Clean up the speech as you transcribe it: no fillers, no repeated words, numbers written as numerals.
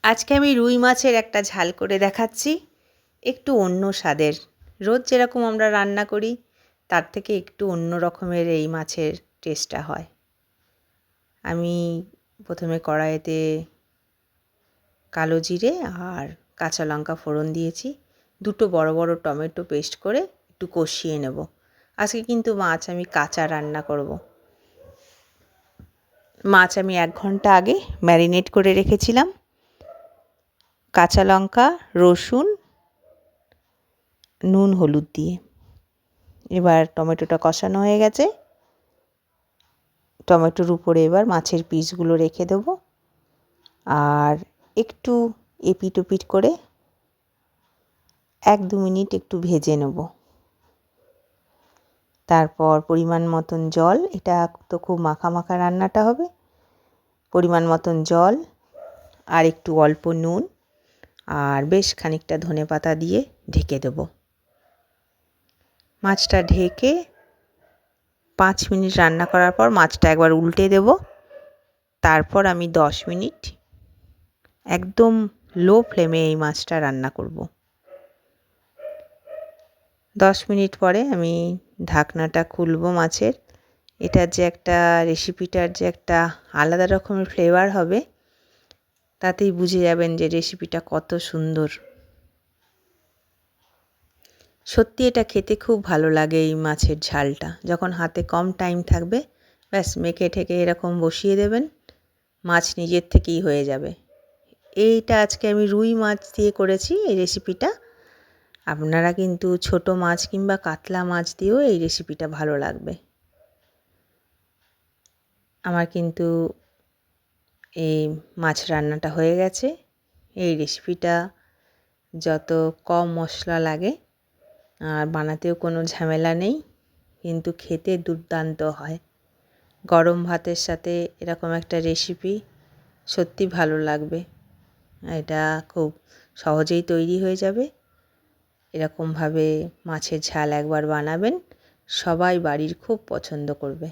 আজকে আমি রুই মাছের একটা ঝাল করে দেখাচ্ছি, একটু অন্য স্বাদের। রোজ যেরকম আমরা রান্না করি তার থেকে একটু অন্য রকমের এই মাছের টেস্টটা হয়। আমি প্রথমে কড়াইতে কালো জিরে আর কাঁচা লঙ্কা ফোড়ন দিয়েছি, দুটো বড় বড় টমেটো পেস্ট করে একটু কষিয়ে নেব। আজকে কিন্তু মাছ আমি কাঁচা রান্না করব। মাছ আমি 1 ঘন্টা আগে ম্যারিনেট করে রেখেছিলাম। কাঁচা লঙ্কা, রসুন, নুন, হলুদ দিয়ে। এবার টমেটোটা কষানো হয়ে গেছে। টমেটোর উপরে এবার মাছের পিসগুলো রেখে দেব আর একটু এপিট ওপিট করে 1-2 মিনিট একটু ভেজে নেব। তারপর পরিমাণ মতন জল, এটা তো খুব মাখা মাখা রান্নাটা হবে। পরিমাণ মতন জল আর একটু অল্প নুন আর বেশ খানিকটা ধনেপাতা দিয়ে ঢেকে দেব। মাছটা ঢেকে 5 মিনিট রান্না করার পর মাছটা একবার উল্টে দেব। তারপর আমি 10 মিনিট একদম লো ফ্লেমে এই মাছটা রান্না করব। 10 মিনিট পরে আমি ঢাকনাটা খুলব মাছের। এটার যে একটা রেসিপিটার যে একটা আলাদা রকমের ফ্লেভার হবে, তাতেই বুঝে যাবেন যে রেসিপিটা কত সুন্দর। সত্যি এটা খেতে খুব ভালো লাগে এই মাছের ঝালটা। যখন হাতে কম টাইম থাকবে, ব্যাস মেখে ঠেকে এরকম বসিয়ে দেবেন, মাছ নিজের থেকেই হয়ে যাবে। এইটা আজকে আমি রুই মাছ দিয়ে করেছি এই রেসিপিটা। আপনারা কিন্তু ছোট মাছ কিংবা কাতলা মাছ দিয়েও এই রেসিপিটা ভালো লাগবে। আমার কিন্তু এই মাছ রান্নাটা হয়ে গেছে। এই রেসিপিটা যত কম মশলা লাগে আর বানাতেও কোনো ঝামেলা নেই, কিন্তু খেতে দুর্দান্ত হয়। গরম ভাতের সাথে এরকম একটা রেসিপি সত্যি ভালো লাগবে। এটা খুব সহজেই তৈরি হয়ে যাবে। এরকমভাবে মাছের ঝাল একবার বানাবেন, সবাই বাড়ির খুব পছন্দ করবে।